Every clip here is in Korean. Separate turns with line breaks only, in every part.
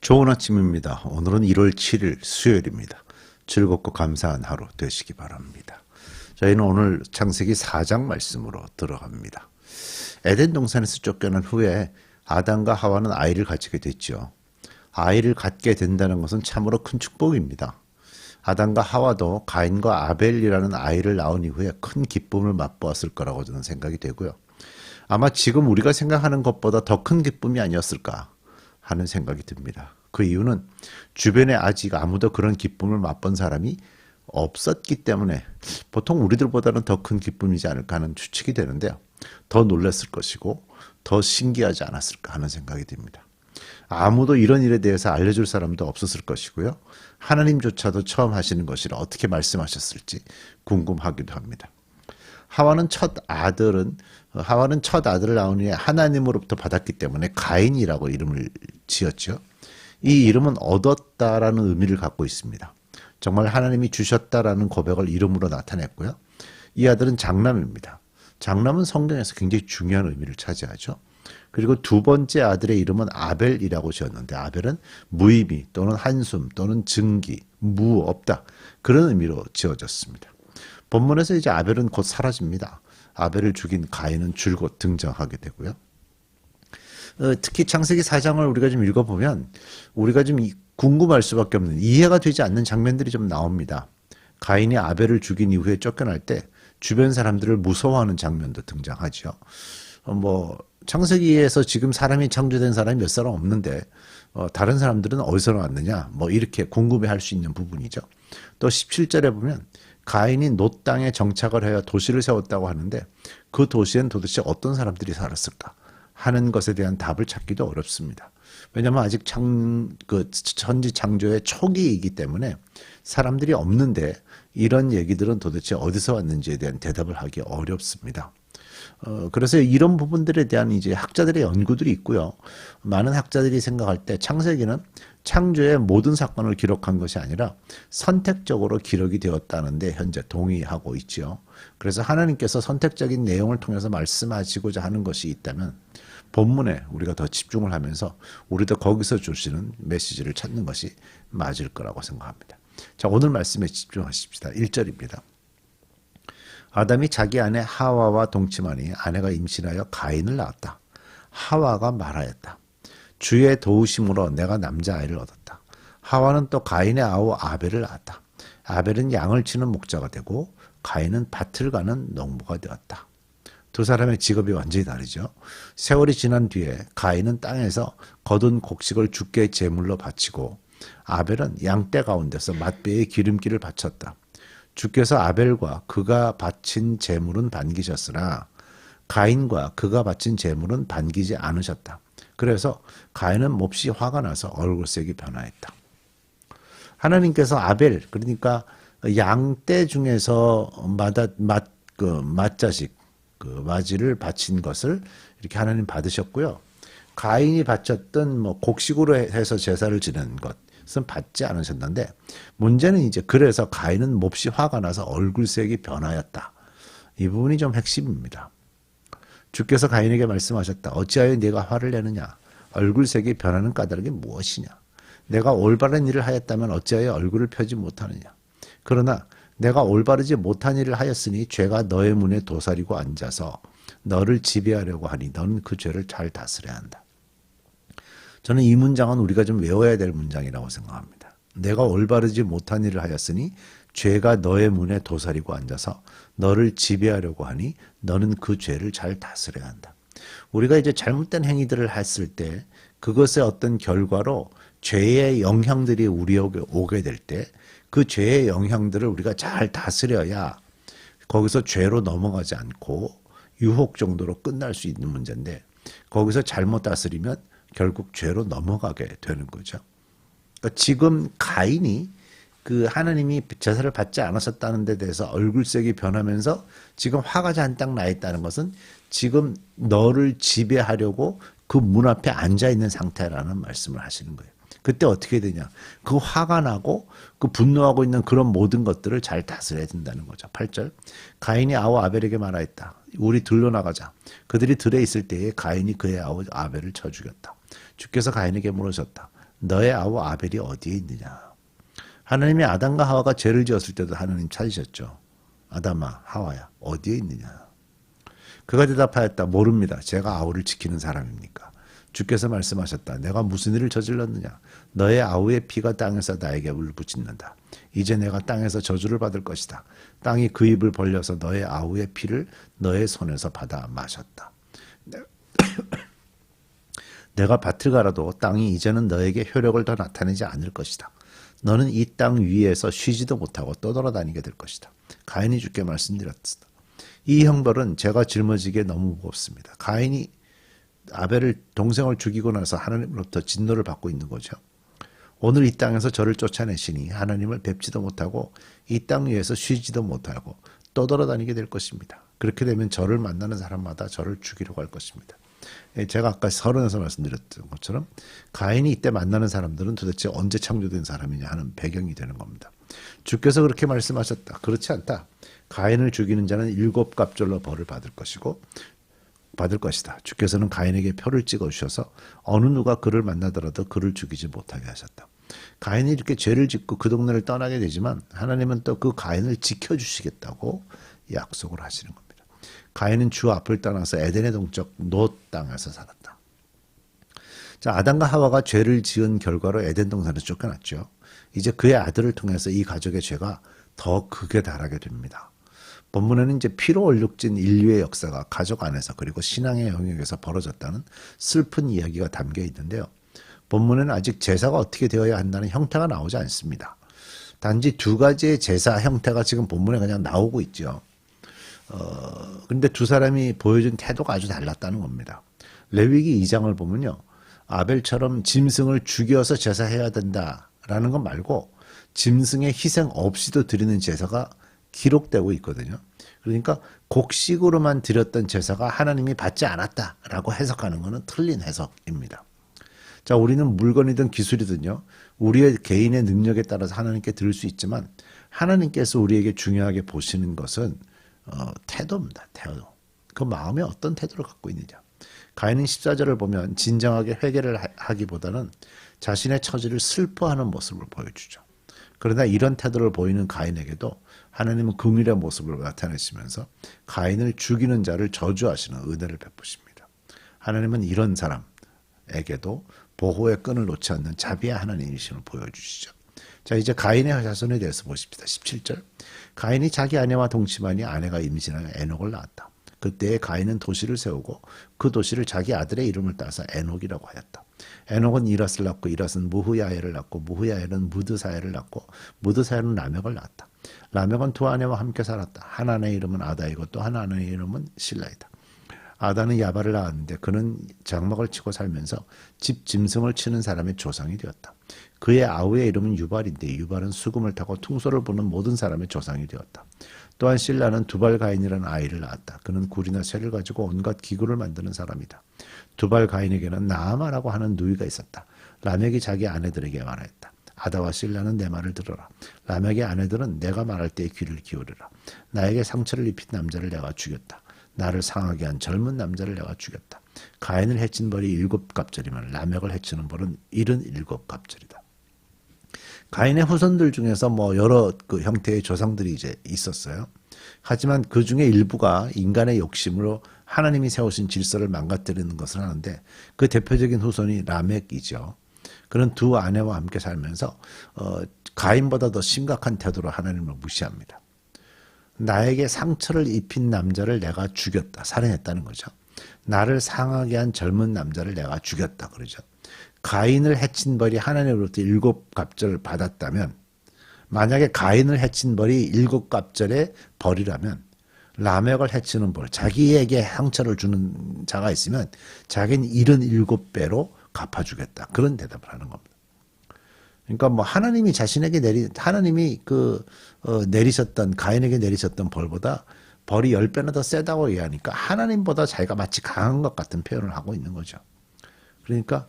좋은 아침입니다. 오늘은 1월 7일 수요일입니다. 즐겁고 감사한 하루 되시기 바랍니다. 저희는 오늘 창세기 4장 말씀으로 들어갑니다. 에덴 동산에서 쫓겨난 후에 아담과 하와는 아이를 가지게 됐죠. 아이를 갖게 된다는 것은 참으로 큰 축복입니다. 아담과 하와도 가인과 아벨이라는 아이를 낳은 이후에 큰 기쁨을 맛보았을 거라고 저는 생각이 되고요. 아마 지금 우리가 생각하는 것보다 더 큰 기쁨이 아니었을까 하는 생각이 듭니다. 그 이유는 주변에 아직 아무도 그런 기쁨을 맛본 사람이 없었기 때문에 보통 우리들보다는 더 큰 기쁨이지 않을까 하는 추측이 되는데요. 더 놀랐을 것이고 더 신기하지 않았을까 하는 생각이 듭니다. 아무도 이런 일에 대해서 알려줄 사람도 없었을 것이고요. 하나님조차도 처음 하시는 것이라 어떻게 말씀하셨을지 궁금하기도 합니다. 하와는 첫 아들을 낳은 후에 하나님으로부터 받았기 때문에 가인이라고 이름을 지었죠. 이 이름은 얻었다라는 의미를 갖고 있습니다. 정말 하나님이 주셨다라는 고백을 이름으로 나타냈고요. 이 아들은 장남입니다. 장남은 성경에서 굉장히 중요한 의미를 차지하죠. 그리고 두 번째 아들의 이름은 아벨이라고 지었는데 아벨은 무의미 또는 한숨 또는 증기, 무, 없다 그런 의미로 지어졌습니다. 본문에서 이제 아벨은 곧 사라집니다. 아벨을 죽인 가인은 줄곧 등장하게 되고요. 특히 창세기 4장을 우리가 좀 읽어보면 우리가 좀 궁금할 수밖에 없는 이해가 되지 않는 장면들이 좀 나옵니다. 가인이 아벨을 죽인 이후에 쫓겨날 때 주변 사람들을 무서워하는 장면도 등장하죠. 창세기에서 지금 사람이 창조된 사람이 몇 사람 없는데 다른 사람들은 어디서 나왔느냐 이렇게 궁금해할 수 있는 부분이죠. 또 17절에 보면 가인이 놋 땅에 정착을 하여 도시를 세웠다고 하는데 그 도시엔 도대체 어떤 사람들이 살았을까 하는 것에 대한 답을 찾기도 어렵습니다. 왜냐하면 아직 천지 창조의 초기이기 때문에 사람들이 없는데 이런 얘기들은 도대체 어디서 왔는지에 대한 대답을 하기 어렵습니다. 그래서 이런 부분들에 대한 이제 학자들의 연구들이 있고요. 많은 학자들이 생각할 때 창세기는 창조의 모든 사건을 기록한 것이 아니라 선택적으로 기록이 되었다는데 현재 동의하고 있죠. 그래서 하나님께서 선택적인 내용을 통해서 말씀하시고자 하는 것이 있다면 본문에 우리가 더 집중을 하면서 우리도 거기서 주시는 메시지를 찾는 것이 맞을 거라고 생각합니다. 자, 오늘 말씀에 집중하십시다. 1절입니다. 아담이 자기 아내 하와와 동침하니 아내가 임신하여 가인을 낳았다. 하와가 말하였다. 주의 도우심으로 내가 남자아이를 얻었다. 하와는 또 가인의 아우 아벨을 낳았다. 아벨은 양을 치는 목자가 되고 가인은 밭을 가는 농부가 되었다. 두 사람의 직업이 완전히 다르죠. 세월이 지난 뒤에 가인은 땅에서 거둔 곡식을 주께 제물로 바치고 아벨은 양떼 가운데서 맛배의 기름기를 바쳤다. 주께서 아벨과 그가 바친 제물은 반기셨으나 가인과 그가 바친 제물은 반기지 않으셨다. 그래서 가인은 몹시 화가 나서 얼굴색이 변화했다. 하나님께서 아벨 그러니까 양떼 중에서 맏자식 마지를 바친 것을 이렇게 하나님 받으셨고요. 가인이 바쳤던 곡식으로 해서 제사를 지낸 것은 받지 않으셨는데 문제는 이제 그래서 가인은 몹시 화가 나서 얼굴색이 변하였다. 이 부분이 좀 핵심입니다. 주께서 가인에게 말씀하셨다. 어찌하여 네가 화를 내느냐? 얼굴색이 변하는 까닭이 무엇이냐? 내가 올바른 일을 하였다면 어찌하여 얼굴을 펴지 못하느냐? 그러나 내가 올바르지 못한 일을 하였으니 죄가 너의 문에 도사리고 앉아서 너를 지배하려고 하니 너는 그 죄를 잘 다스려야 한다. 저는 이 문장은 우리가 좀 외워야 될 문장이라고 생각합니다. 내가 올바르지 못한 일을 하였으니 죄가 너의 문에 도사리고 앉아서 너를 지배하려고 하니 너는 그 죄를 잘 다스려야 한다. 우리가 이제 잘못된 행위들을 했을 때 그것의 어떤 결과로 죄의 영향들이 우리에게 오게 될 때 그 죄의 영향들을 우리가 잘 다스려야 거기서 죄로 넘어가지 않고 유혹 정도로 끝날 수 있는 문제인데 거기서 잘못 다스리면 결국 죄로 넘어가게 되는 거죠. 그러니까 지금 가인이 그 하나님이 제사를 받지 않았었다는 데 대해서 얼굴색이 변하면서 지금 화가 잔뜩 나 있다는 것은 지금 너를 지배하려고 그 문 앞에 앉아 있는 상태라는 말씀을 하시는 거예요. 그때 어떻게 되냐? 그 화가 나고 그 분노하고 있는 그런 모든 것들을 잘 다스려야 된다는 거죠. 8절. 가인이 아우 아벨에게 말하였다. 우리 들로 나가자. 그들이 들에 있을 때에 가인이 그의 아우 아벨을 쳐 죽였다. 주께서 가인에게 물으셨다. 너의 아우 아벨이 어디에 있느냐. 하나님이 아담과 하와가 죄를 지었을 때도 하나님 찾으셨죠. 아담아, 하와야, 어디에 있느냐. 그가 대답하였다. 모릅니다. 제가 아우를 지키는 사람입니까? 주께서 말씀하셨다. 내가 무슨 일을 저질렀느냐. 너의 아우의 피가 땅에서 나에게 울부짖는다. 이제 내가 땅에서 저주를 받을 것이다. 땅이 그 입을 벌려서 너의 아우의 피를 너의 손에서 받아 마셨다. 내가 밭을 갈아도 땅이 이제는 너에게 효력을 더 나타내지 않을 것이다. 너는 이 땅 위에서 쉬지도 못하고 떠돌아다니게 될 것이다. 가인이 주께 말씀드렸다. 이 형벌은 제가 짊어지기에 너무 무겁습니다. 가인이 아벨을 동생을 죽이고 나서 하나님으로부터 진노를 받고 있는 거죠. 오늘 이 땅에서 저를 쫓아내시니 하나님을 뵙지도 못하고 이 땅 위에서 쉬지도 못하고 떠돌아다니게 될 것입니다. 그렇게 되면 저를 만나는 사람마다 저를 죽이려고 할 것입니다. 제가 아까 서론에서 말씀드렸던 것처럼 가인이 이때 만나는 사람들은 도대체 언제 창조된 사람이냐 하는 배경이 되는 겁니다. 주께서 그렇게 말씀하셨다. 그렇지 않다. 가인을 죽이는 자는 7갑절로 벌을 받을 것이다. 주께서는 가인에게 표를 찍어주셔서 어느 누가 그를 만나더라도 그를 죽이지 못하게 하셨다. 가인이 이렇게 죄를 짓고 그 동네를 떠나게 되지만 하나님은 또 그 가인을 지켜주시겠다고 약속을 하시는 겁니다. 가인은 주 앞을 떠나서 에덴의 동쪽 놋 땅에서 살았다. 자, 아담과 하와가 죄를 지은 결과로 에덴 동산에서 쫓겨났죠. 이제 그의 아들을 통해서 이 가족의 죄가 더 극에 달하게 됩니다. 본문에는 이제 피로 얼룩진 인류의 역사가 가족 안에서 그리고 신앙의 영역에서 벌어졌다는 슬픈 이야기가 담겨 있는데요. 본문에는 아직 제사가 어떻게 되어야 한다는 형태가 나오지 않습니다. 단지 두 가지의 제사 형태가 지금 본문에 그냥 나오고 있죠. 근데 두 사람이 보여준 태도가 아주 달랐다는 겁니다. 레위기 2장을 보면요. 아벨처럼 짐승을 죽여서 제사해야 된다라는 것 말고 짐승의 희생 없이도 드리는 제사가 기록되고 있거든요. 그러니까 곡식으로만 드렸던 제사가 하나님이 받지 않았다라고 해석하는 것은 틀린 해석입니다. 자, 우리는 물건이든 기술이든요. 우리의 개인의 능력에 따라서 하나님께 드릴 수 있지만 하나님께서 우리에게 중요하게 보시는 것은 태도입니다. 태도. 그 마음에 어떤 태도를 갖고 있느냐. 가인은 14절을 보면 진정하게 회개를 하기보다는 자신의 처지를 슬퍼하는 모습을 보여주죠. 그러나 이런 태도를 보이는 가인에게도 하나님은 긍휼의 모습을 나타내시면서 가인을 죽이는 자를 저주하시는 은혜를 베푸십니다. 하나님은 이런 사람에게도 보호의 끈을 놓지 않는 자비의 하나님이심을 보여주시죠. 자, 이제 가인의 자손에 대해서 보십시다. 17절. 가인이 자기 아내와 동침하니 아내가 임신하여 에녹을 낳았다. 그때에 가인은 도시를 세우고 그 도시를 자기 아들의 이름을 따서 에녹이라고 하였다. 에녹은 이랏을 낳고 이랏은 무후야엘을 낳고 무후야엘은 무드사엘을 낳고 무드사엘은 라멕을 낳았다. 라멕은 두 아내와 함께 살았다. 한 아내의 이름은 아다이고 또 한 아내의 이름은 실라이다. 아다는 야발을 낳았는데 그는 장막을 치고 살면서 집 짐승을 치는 사람의 조상이 되었다. 그의 아우의 이름은 유발인데 유발은 수금을 타고 퉁소를 부는 모든 사람의 조상이 되었다. 또한 실라는 두발가인이라는 아이를 낳았다. 그는 굴이나 쇠를 가지고 온갖 기구를 만드는 사람이다. 두발가인에게는 나아마라고 하는 누이가 있었다. 라멕이 자기 아내들에게 말하였다. 아다와 실라는 내 말을 들어라. 라멕의 아내들은 내가 말할 때에 귀를 기울이라. 나에게 상처를 입힌 남자를 내가 죽였다. 나를 상하게 한 젊은 남자를 내가 죽였다. 가인을 해친 벌이 7갑절이면 라멕을 해치는 벌은 77갑절이다. 가인의 후손들 중에서 뭐 여러 그 형태의 조상들이 이제 있었어요. 하지만 그 중에 일부가 인간의 욕심으로 하나님이 세우신 질서를 망가뜨리는 것을 하는데 그 대표적인 후손이 라멕이죠. 그는 두 아내와 함께 살면서 가인보다 더 심각한 태도로 하나님을 무시합니다. 나에게 상처를 입힌 남자를 내가 죽였다. 살해했다는 거죠. 나를 상하게 한 젊은 남자를 내가 죽였다. 그러죠. 가인을 해친 벌이 하나님으로부터 7갑절을 받았다면 만약에 가인을 해친 벌이 7갑절의 벌이라면 라멕을 해치는 벌, 자기에게 상처를 주는 자가 있으면 자기는 77배로 갚아주겠다. 그런 대답을 하는 겁니다. 그러니까 뭐 하나님이 자신에게 하나님이 내리셨던 가인에게 내리셨던 벌보다 벌이 10배나 더 세다고 이해하니까 하나님보다 자기가 마치 강한 것 같은 표현을 하고 있는 거죠. 그러니까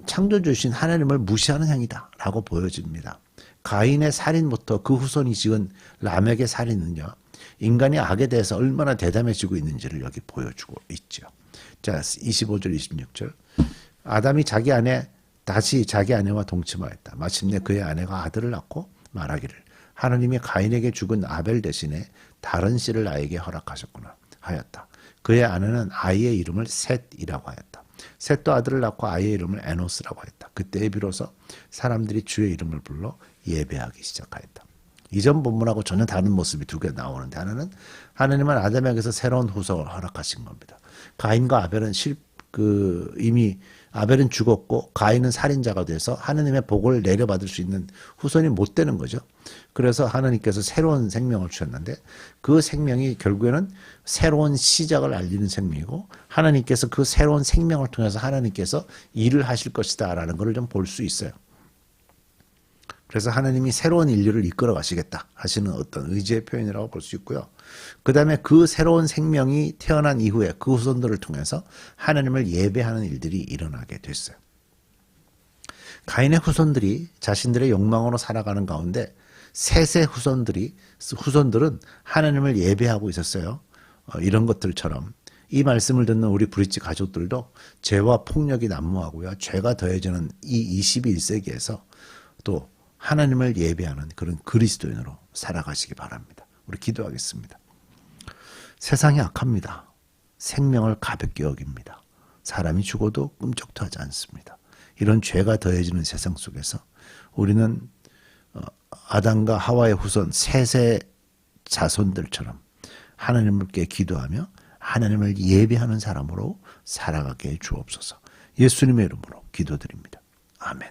창조주신 하나님을 무시하는 행위다라고 보여집니다. 가인의 살인부터 그 후손이 지은 라멕의 살인은요. 인간이 악에 대해서 얼마나 대담해지고 있는지를 여기 보여주고 있죠. 자, 25절, 26절. 아담이 다시 자기 아내와 동침하였다. 마침내 그의 아내가 아들을 낳고 말하기를 하나님이 가인에게 죽은 아벨 대신에 다른 씨를 나에게 허락하셨구나 하였다. 그의 아내는 아이의 이름을 셋이라고 하였다. 셋도 아들을 낳고 아이의 이름을 에노스라고 하였다. 그때에 비로소 사람들이 주의 이름을 불러 예배하기 시작하였다. 이전 본문하고 전혀 다른 모습이 두 개 나오는데, 하나는 하나님은 아담에게서 새로운 후손을 허락하신 겁니다. 가인과 아벨은 이미 아벨은 죽었고 가인은 살인자가 돼서 하나님의 복을 내려받을 수 있는 후손이 못 되는 거죠. 그래서 하나님께서 새로운 생명을 주셨는데, 그 생명이 결국에는 새로운 시작을 알리는 생명이고, 하나님께서 그 새로운 생명을 통해서 하나님께서 일을 하실 것이다라는 것을 좀 볼 수 있어요. 그래서 하나님이 새로운 인류를 이끌어 가시겠다 하시는 어떤 의지의 표현이라고 볼 수 있고요. 그 다음에 그 새로운 생명이 태어난 이후에 그 후손들을 통해서 하나님을 예배하는 일들이 일어나게 됐어요. 가인의 후손들이 자신들의 욕망으로 살아가는 가운데 셋의 후손들은 하나님을 예배하고 있었어요. 이런 것들처럼 이 말씀을 듣는 우리 브릿지 가족들도 죄와 폭력이 난무하고요. 죄가 더해지는 이 21세기에서 또 하나님을 예배하는 그런 그리스도인으로 살아가시기 바랍니다. 우리 기도하겠습니다. 세상이 악합니다. 생명을 가볍게 여깁니다. 사람이 죽어도 끔찍도 하지 않습니다. 이런 죄가 더해지는 세상 속에서 우리는 아담과 하와의 후손 셋의 자손들처럼 하나님께 기도하며 하나님을 예배하는 사람으로 살아가게 해 주옵소서. 예수님의 이름으로 기도드립니다. 아멘.